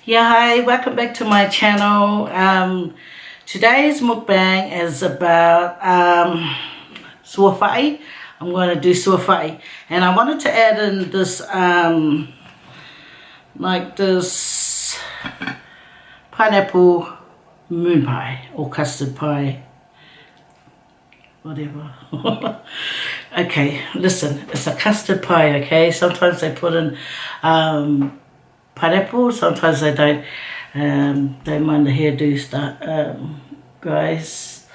Yeah, hi, welcome back to my channel. Today's mukbang is about suafai. I'm going to do suafai, and I wanted to add in this like this pineapple moon pie or custard pie, whatever. Okay, listen, it's a custard pie. Okay, sometimes they put in pineapple, sometimes they don't. Don't mind the hairdo stuff, guys.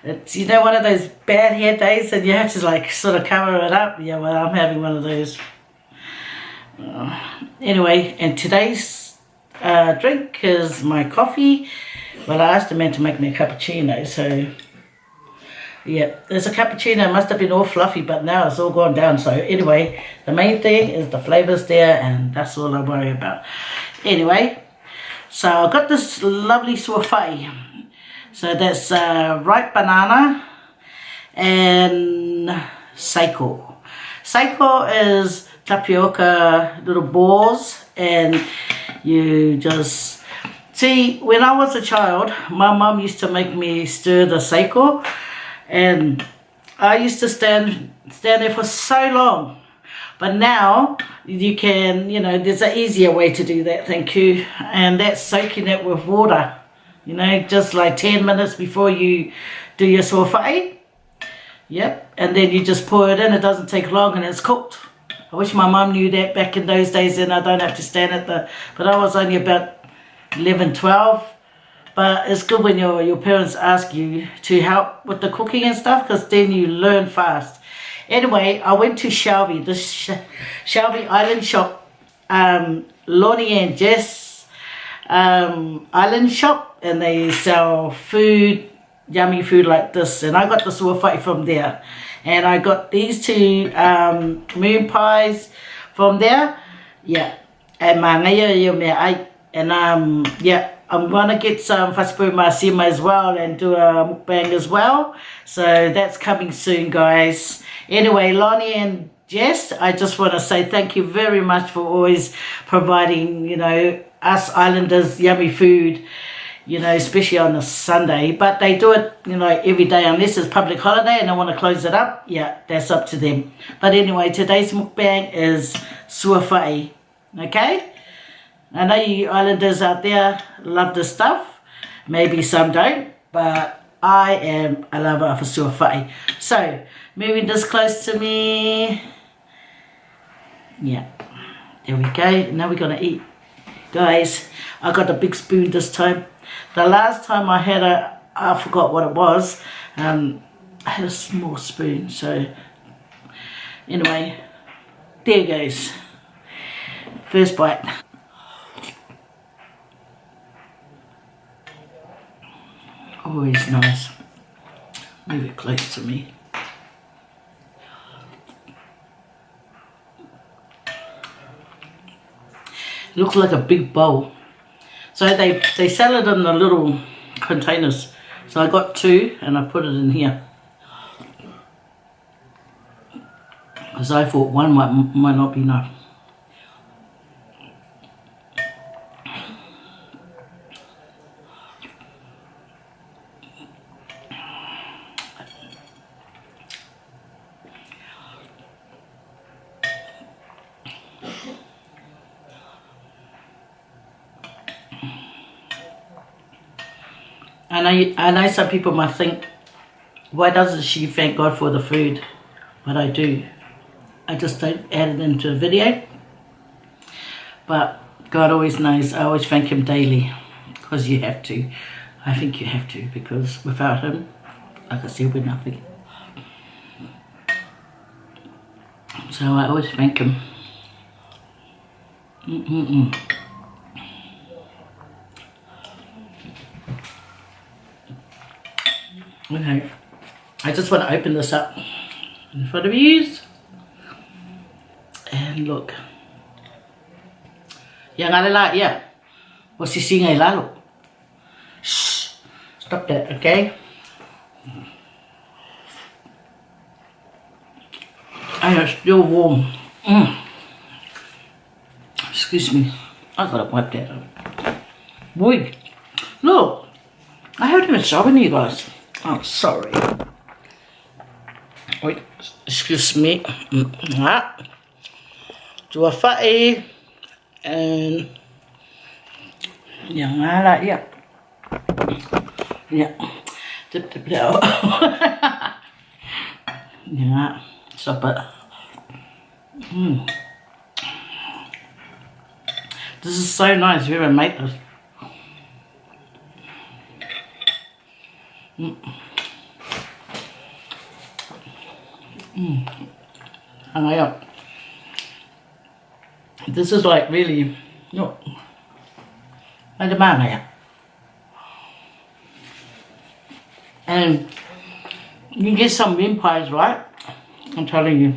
It's, you know, one of those bad hair days and you have to like sort of cover it up. Yeah, well, I'm having one of those. Anyway, and today's drink is my coffee. Well, I asked the man to make me a cappuccino, so yeah, there's a cappuccino. It must have been all fluffy, but now it's all gone down. So anyway, the main thing is the flavors there, and that's all I worry about. Anyway, so I got this lovely suafai. So that's ripe banana and saiko. Saiko is tapioca little balls, and you just see. When I was a child, my mum used to make me stir the saiko. And I used to stand there for so long. But now you can, you know, there's an easier way to do that, thank you. And that's soaking it with water. You know, just like 10 minutes before you do your suafai. Yep. And then you just pour it in. It doesn't take long and it's cooked. I wish my mum knew that back in those days, and I don't have to stand at the... But I was only about 11, 12. But it's good when your parents ask you to help with the cooking and stuff, because then you learn fast. Anyway, I went to Shelby, this Shelby Island shop, Lonnie and Jess Island shop, and they sell food, yummy food like this. And I got the suafai from there. And I got these two moon pies from there. Yeah. And my and yeah. I'm gonna get some Faspuma Sima as well and do a mukbang as well. So that's coming soon, guys. Anyway, Lonnie and Jess, I just want to say thank you very much for always providing, you know, us islanders yummy food, you know, especially on a Sunday. But they do it, you know, every day unless it's public holiday and they want to close it up. Yeah, that's up to them. But anyway, today's mukbang is suafai. Okay? I know you islanders out there love this stuff. Maybe some don't, but I am a lover of a suafai. So, moving this close to me. Yeah, there we go. Now we're going to eat. Guys, I got a big spoon this time. The last time I had I forgot what it was. I had a small spoon. So, anyway, there goes. First bite. Always nice. Move it close to me. It looks like a big bowl. So they sell it in the little containers. So I got two and I put it in here. Because I thought one might not be enough. I know some people might think, why doesn't she thank God for the food? But I do. I just don't add it into a video. But God always knows. I always thank Him daily. Because you have to. I think you have to. Because without Him, like I said, we're nothing. So I always thank Him. Okay, I just want to open this up in front of you. And look. Yang alala, yeah. O sisingay lalo. Shh. Stop that, okay? And it's still warm. Excuse me. I gotta wipe that up. Boy, look, I haven't even shown you guys. I'm sorry. Wait, excuse me. Chua whae and yang ala ya. Ya. Tip out. Yeah, stop it. This is so nice. Whoever made this. This is like really, no. And you can get some mince pies, right? I'm telling you.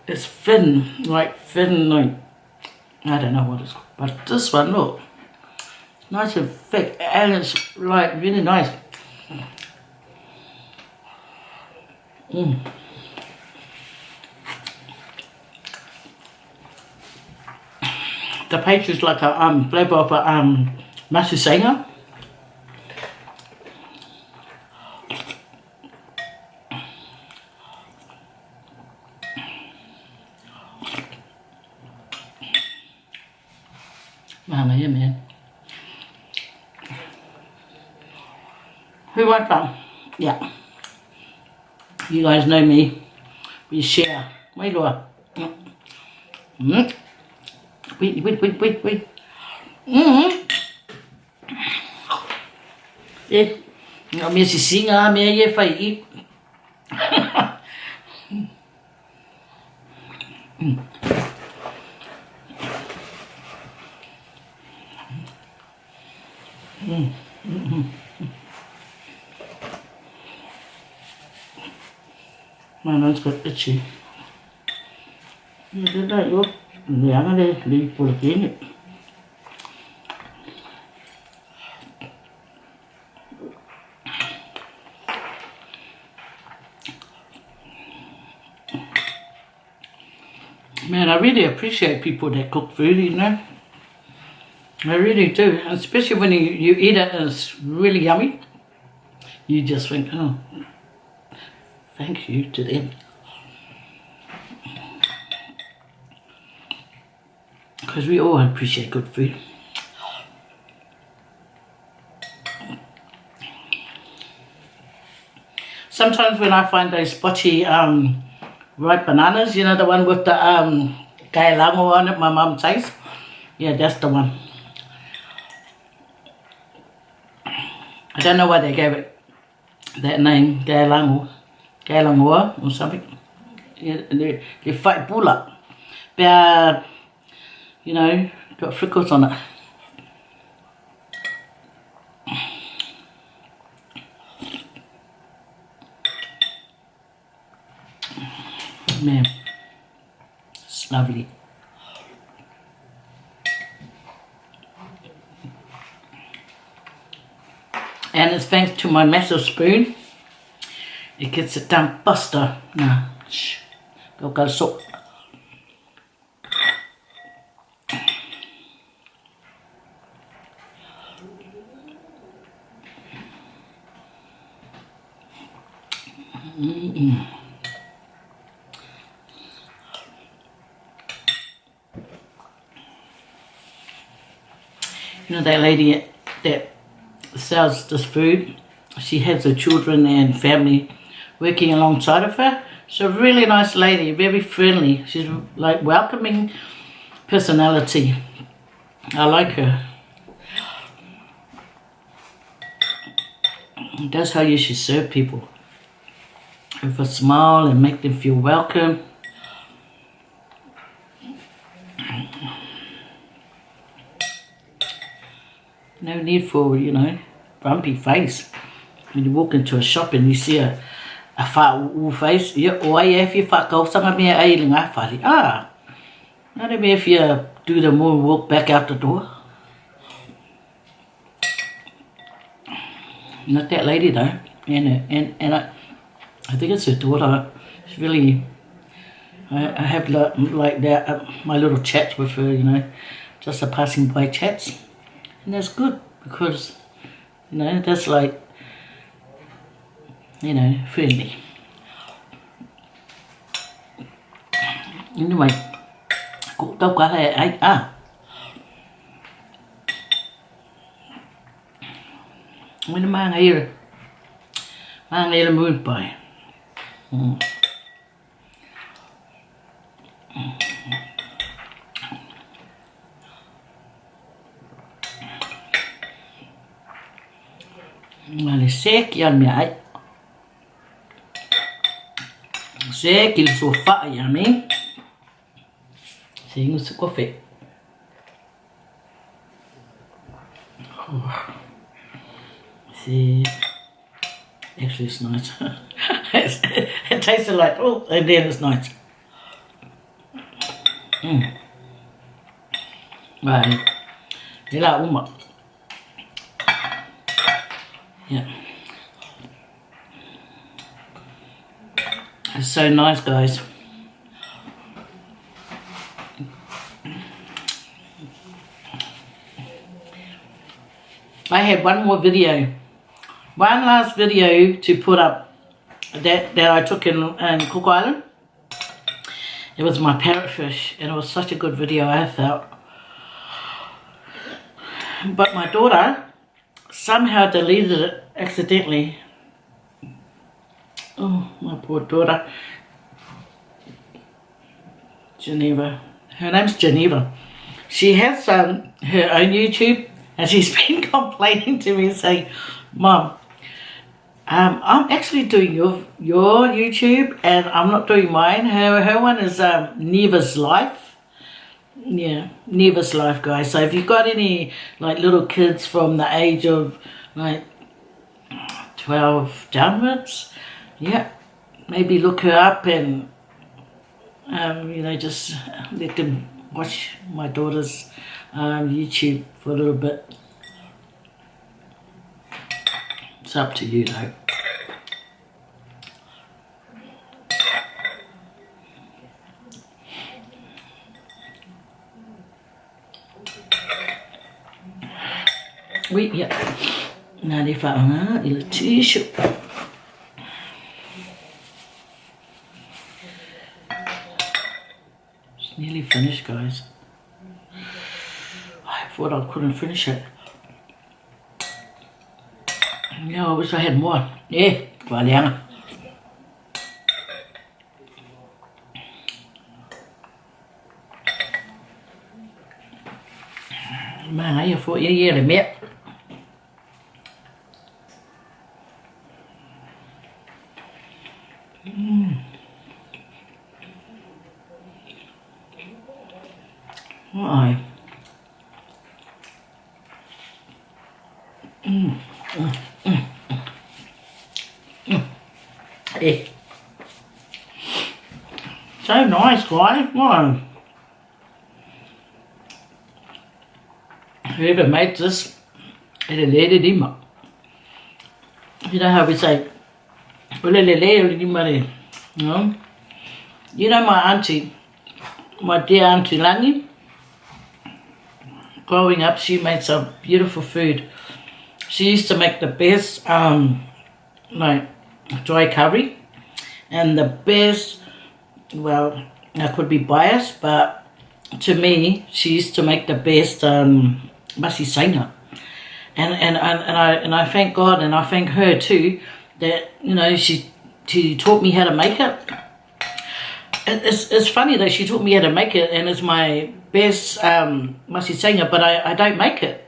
It's thin, like, I don't know what it's called. But this one, look. Nice and thick, and it's like really nice. The paste is like a flavor of a masusanga. Man, yeah, man. Who wants some? Yeah. You guys know me. We share. Wait, Laura. Wait. Mẹ xì xì ngà mẹ ye phải ít. Man, that's got itchy. You did that, look. Lẻ đi, đi phụ lực kiến. Man, I really appreciate people that cook food, you know. I really do, especially when you eat it and it's really yummy. You just think, oh, thank you to them. Because we all appreciate good food. Sometimes when I find those spotty ripe bananas, you know, the one with the kailango on it, my mum says. Yeah, that's the one. I don't know why they gave it that name, kailango or something. Yeah, they fight pula. But, you know, got freckles on it. Man, it's lovely. And it's thanks to my massive spoon. It gets it done faster. Now, go so. You know that lady that sells this food, she has her children and family working alongside of her. She's a really nice lady, very friendly. She's like welcoming personality. I like her. That's how you should serve people. With a smile and make them feel welcome. No need for, you know, grumpy face. When you walk into a shop and you see a fat face, if you fat go, some of me are ailing, I fatty. Not if you do the moon walk back out the door. Not that lady though. And I think it's her daughter. She's really, I have like that, my little chats with her, you know. just a passing by chats. And that's good because, that's like, friendly. Anyway, cũng đâu có thể ấy mới nó mang đây là mưa bài. Mà là xe kia mẹ ấy xe kia sofa ya mình Seeing the coffee. See, actually it's nice. It tasted like, and then it's nice. Right. Thế là uống mật. Yeah. It's so nice, guys. I have one last video to put up that I took in Cook Island. It was my parrotfish, and it was such a good video, I felt. But my daughter somehow deleted it accidentally. Oh, my poor daughter. Geneva. Her name's Geneva. She has her own YouTube. And she's been complaining to me saying, Mom, I'm actually doing your YouTube and I'm not doing mine. Her one is Neva's Life. Yeah, Neva's Life, guys. So if you've got any like little kids from the age of like 12 downwards, yeah, maybe look her up and just let them watch my daughter's YouTube for a little bit. It's up to you though. Yeah. Now they found a little tissue. It's nearly finished, guys. I thought I couldn't finish it. Yeah, I wish I had more. Yeah, quả đen à. Mà nãy giờ phổi dê là mẹ. Rồi. Hey. So nice, guys. Wow. Whoever made this, it let it in. You know how we say, you know my auntie, my dear Auntie Langi, growing up she made some beautiful food. She used to make the best dry curry and the best, well, I could be biased, but to me she used to make the best masi sainga. And I thank God and I thank her too that she taught me how to make it. It's funny that she taught me how to make it and it's my best masi sainga, but I don't make it.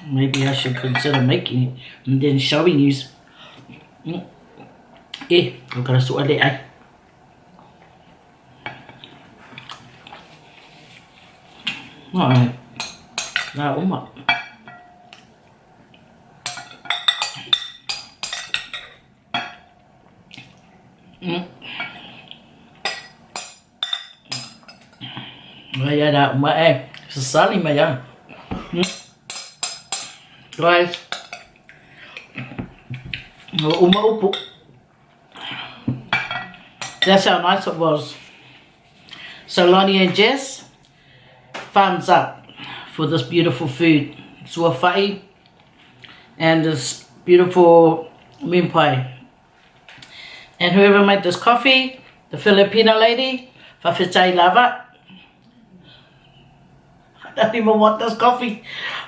Maybe I should consider making it and then showing you. Yeah, I've got to sort it out. Alright. Now, umak. Maya dah umak sesali Maya. Guys, umak upuk. That's how nice it was. So Lonnie and Jess, thumbs up for this beautiful food. Suawhai and this beautiful minpai. And whoever made this coffee, the Filipino lady, whawhitai lava. I don't even want this coffee.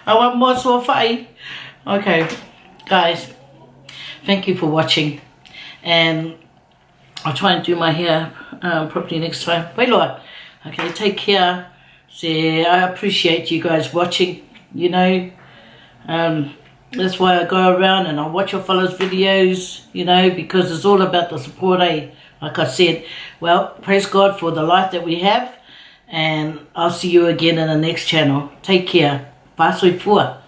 I want more suawhai. Okay, guys, thank you for watching. And I'll try and do my hair properly next time. Wailoa. Okay, take care. See, I appreciate you guys watching, you know. That's why I go around and I watch your fellows' videos, you know, because it's all about the support, eh? Like I said, well, praise God for the life that we have, and I'll see you again in the next channel. Take care. Pasui pua.